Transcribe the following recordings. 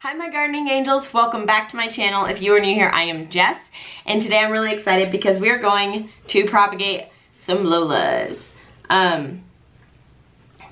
Hi my gardening angels, welcome back to my channel. If you are new here, I am Jess, and today I'm really excited because we are going to propagate some Lolas.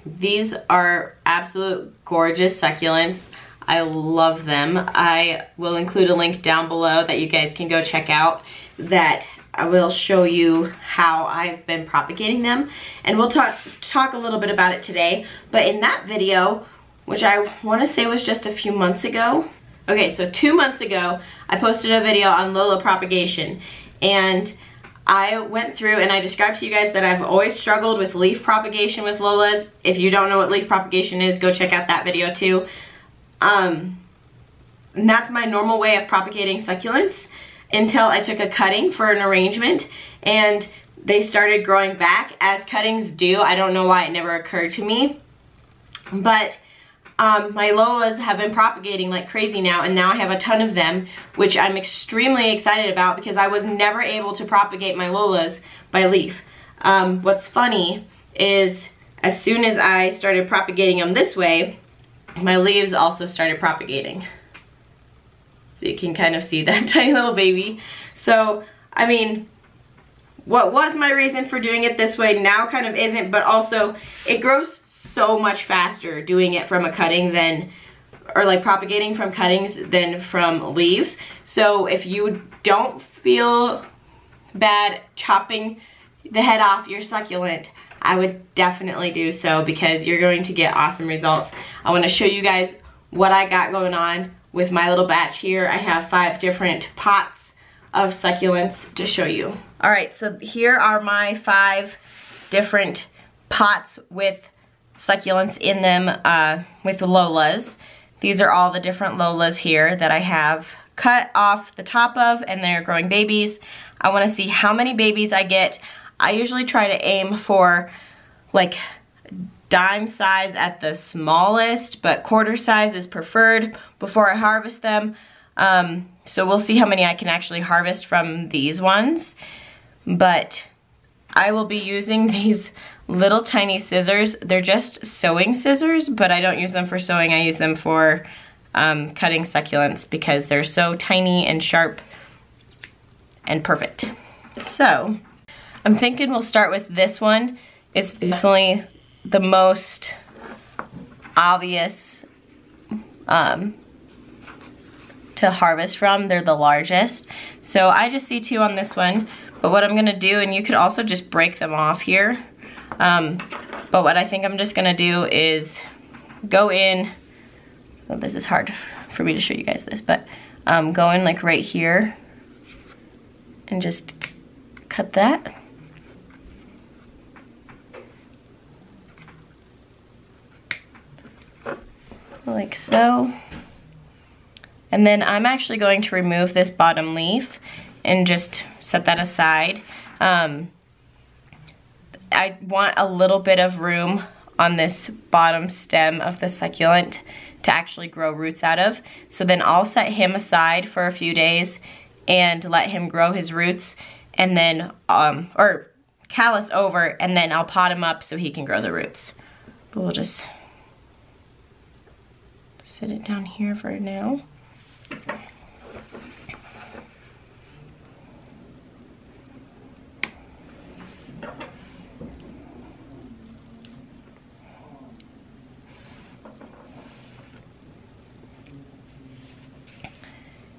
These are absolute gorgeous succulents. I love them. I will include a link down below that you guys can go check out that I will show you how I've been propagating them, and we'll talk a little bit about it today. But in that video, which I want to say was just a few months ago. Okay, so 2 months ago, I posted a video on Lola propagation, and I went through and I described to you guys that I've always struggled with leaf propagation with Lolas. If you don't know what leaf propagation is, go check out that video too. And that's my normal way of propagating succulents until I took a cutting for an arrangement, and they started growing back as cuttings do. I don't know why it never occurred to me, but my Lolas have been propagating like crazy now, and now I have a ton of them, which I'm extremely excited about because I was never able to propagate my Lolas by leaf. What's funny is as soon as I started propagating them this way, my leaves also started propagating. So you can kind of see that tiny little baby. So, I mean, what was my reason for doing it this way now kind of isn't, but also it grows so much faster doing it from a cutting than, or like propagating from cuttings than from leaves. So if you don't feel bad chopping the head off your succulent, I would definitely do so because you're going to get awesome results. I want to show you guys what I got going on with my little batch here. I have 5 different pots of succulents to show you. All right, so here are my 5 different pots with succulents in them with Lolas. These are all the different Lolas here that I have cut off the top of, and they're growing babies. I want to see how many babies I get. I usually try to aim for like dime size at the smallest, but quarter size is preferred before I harvest them. So we'll see how many I can actually harvest from these ones. But I will be using these little tiny scissors. They're just sewing scissors, but I don't use them for sewing. I use them for cutting succulents because they're so tiny and sharp and perfect. So I'm thinking we'll start with this one. It's definitely the most obvious to harvest from. They're the largest. So I just see 2 on this one. But what I'm gonna do, and you could also just break them off here. But what I think I'm just gonna do is go in, well, this is hard for me to show you guys this, but go in like right here and just cut that. Like so. And then I'm actually going to remove this bottom leaf and just set that aside. I want a little bit of room on this bottom stem of the succulent to actually grow roots out of. So then I'll set him aside for a few days and let him grow his roots, and then, or callus over, and then I'll pot him up so he can grow the roots. But we'll just sit it down here for now.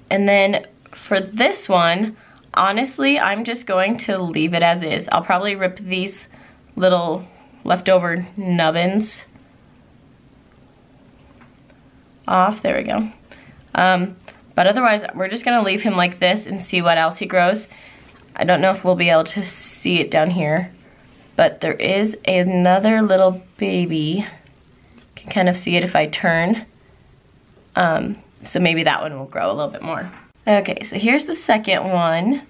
And then for this one, honestly, I'm just going to leave it as is. I'll probably rip these little leftover nubbins off. There we go. But otherwise, we're just gonna leave him like this and see what else he grows. I don't know if we'll be able to see it down here, but there is another little baby. You can kind of see it if I turn. So maybe that one will grow a little bit more. Okay, so here's the second one.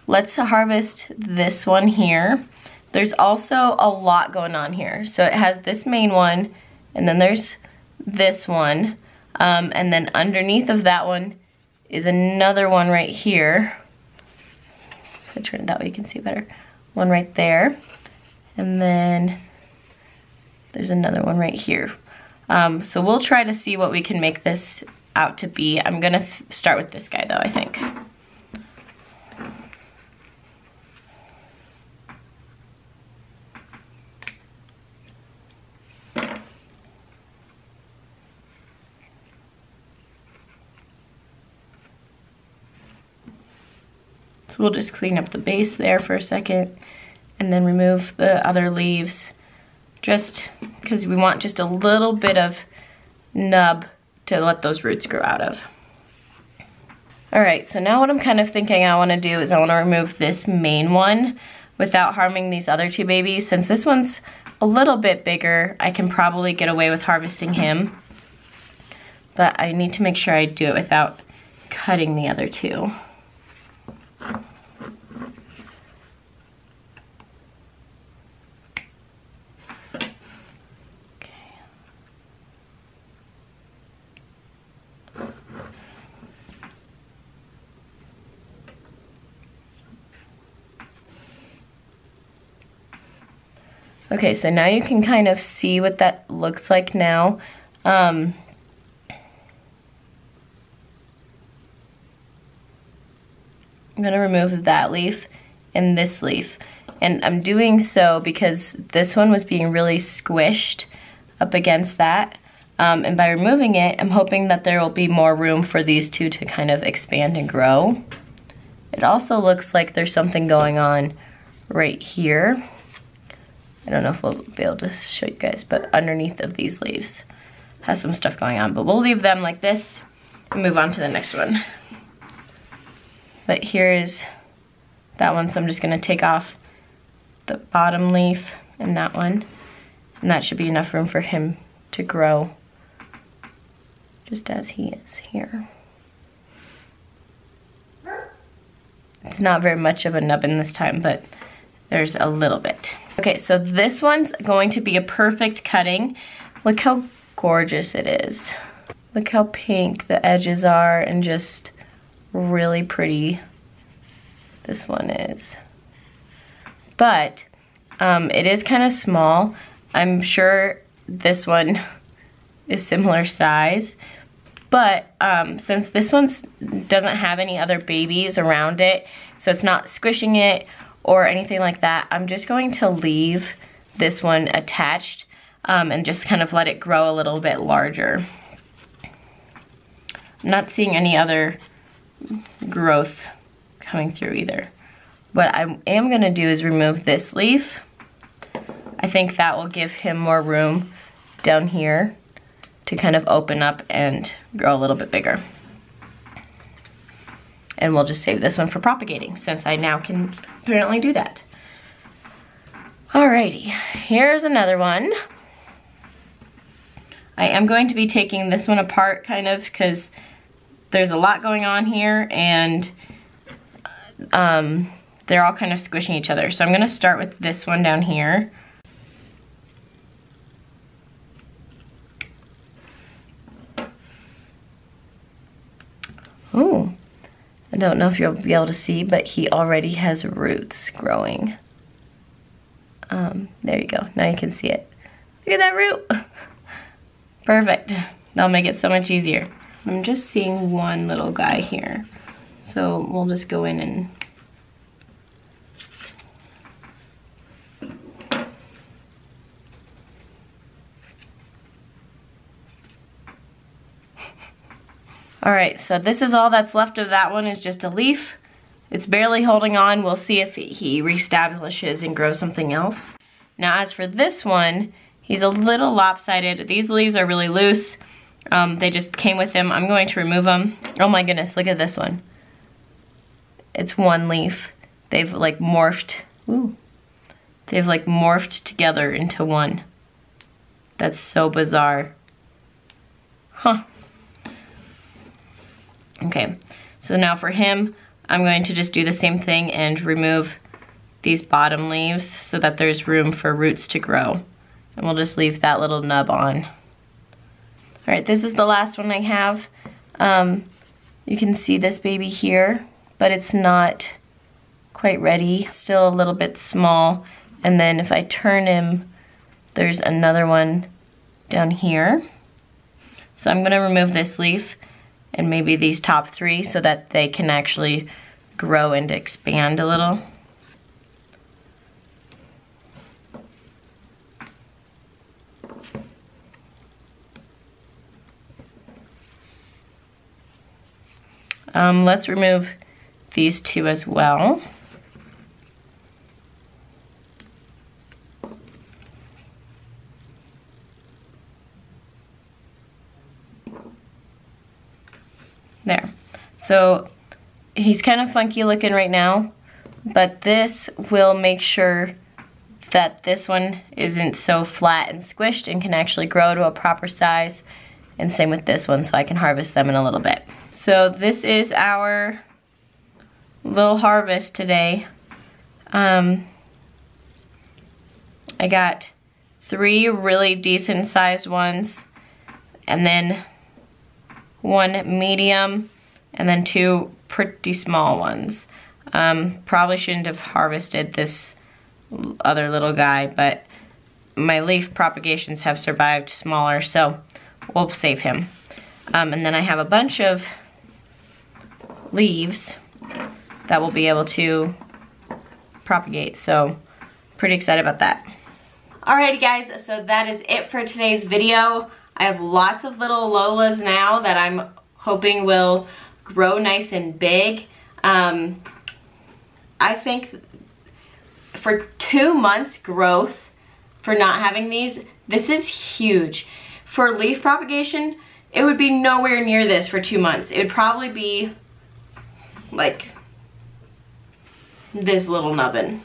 Let's harvest this one here. There's also a lot going on here. So it has this main one, and then there's this one. And then underneath of that one is another one right here. If I turn it that way, you can see better. One right there. And then there's another one right here. So we'll try to see what we can make this out to be. I'm gonna start with this guy though, I think. So we'll just clean up the base there for a second and then remove the other leaves, just because we want just a little bit of nub to let those roots grow out of. All right, so now what I'm kind of thinking I wanna do is I wanna remove this main one without harming these other two babies. Since this one's a little bit bigger, I can probably get away with harvesting him, but I need to make sure I do it without cutting the other two. Okay, so now you can kind of see what that looks like now. I'm gonna remove that leaf and this leaf. And I'm doing so because this one was being really squished up against that. And by removing it, I'm hoping that there will be more room for these two to kind of expand and grow. It also looks like there's something going on right here. I don't know if we'll be able to show you guys, but underneath of these leaves has some stuff going on, but we'll leave them like this and move on to the next one. But here is that one, so I'm just gonna take off the bottom leaf and that one, and that should be enough room for him to grow just as he is here. It's not very much of a nubbin this time, but there's a little bit. Okay, so this one's going to be a perfect cutting. Look how gorgeous it is. Look how pink the edges are and just really pretty this one is. But it is kind of small. I'm sure this one is similar size, but since this one doesn't have any other babies around it, so it's not squishing it or anything like that, I'm just going to leave this one attached and just kind of let it grow a little bit larger. I'm not seeing any other growth coming through either. What I am gonna do is remove this leaf. I think that will give him more room down here to kind of open up and grow a little bit bigger. And we'll just save this one for propagating, since I now can apparently do that. Alrighty, here's another one. I am going to be taking this one apart kind of because there's a lot going on here and they're all kind of squishing each other. So I'm gonna start with this one down here. Ooh. I don't know if you'll be able to see, but he already has roots growing. There you go, now you can see it. Look at that root. Perfect, that'll make it so much easier. I'm just seeing one little guy here. So we'll just go in and all right, so this is all that's left of that one, is just a leaf. It's barely holding on. We'll see if he reestablishes and grows something else. Now as for this one, he's a little lopsided. These leaves are really loose. They just came with him. I'm going to remove them. Oh my goodness, look at this one. It's one leaf. They've like morphed. Ooh. They've like morphed together into one. That's so bizarre. Huh. Okay, so now for him, I'm going to just do the same thing and remove these bottom leaves so that there's room for roots to grow. And we'll just leave that little nub on. All right, this is the last one I have. You can see this baby here, but it's not quite ready. It's still a little bit small. And then if I turn him, there's another one down here. So I'm gonna remove this leaf and maybe these top 3 so that they can actually grow and expand a little. Let's remove these 2 as well. There. So he's kind of funky looking right now, but this will make sure that this one isn't so flat and squished and can actually grow to a proper size. And same with this one, so I can harvest them in a little bit. So this is our little harvest today. I got 3 really decent sized ones, and then 1 medium, and then 2 pretty small ones. Probably shouldn't have harvested this other little guy, but my leaf propagations have survived smaller, so we'll save him. And then I have a bunch of leaves that will be able to propagate, so pretty excited about that. Alrighty guys, so that is it for today's video. I have lots of little Lolas now that I'm hoping will grow nice and big. I think for 2 months growth for not having these, this is huge. For leaf propagation, it would be nowhere near this for 2 months. It would probably be like this little nubbin.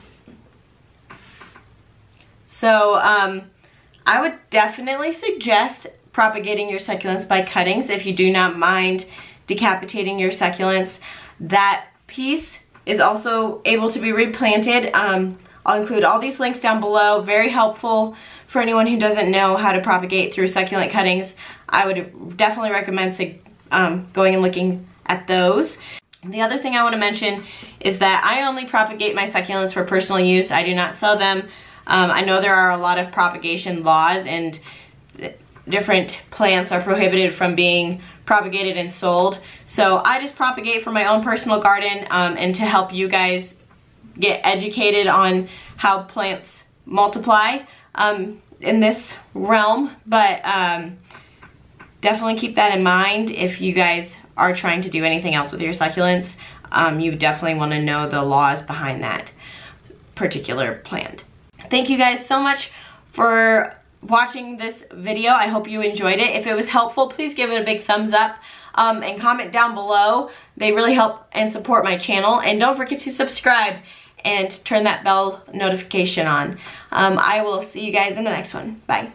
So I would definitely suggest propagating your succulents by cuttings if you do not mind decapitating your succulents. That piece is also able to be replanted. I'll include all these links down below. Very helpful for anyone who doesn't know how to propagate through succulent cuttings. I would definitely recommend going and looking at those. The other thing I want to mention is that I only propagate my succulents for personal use. I do not sell them. I know there are a lot of propagation laws, and different plants are prohibited from being propagated and sold. So I just propagate for my own personal garden and to help you guys get educated on how plants multiply in this realm. But definitely keep that in mind if you guys are trying to do anything else with your succulents. You definitely want to know the laws behind that particular plant. Thank you guys so much for watching this video. I hope you enjoyed it. If it was helpful, please give it a big thumbs up and comment down below. They really help and support my channel. And don't forget to subscribe and turn that bell notification on. I will see you guys in the next one. Bye.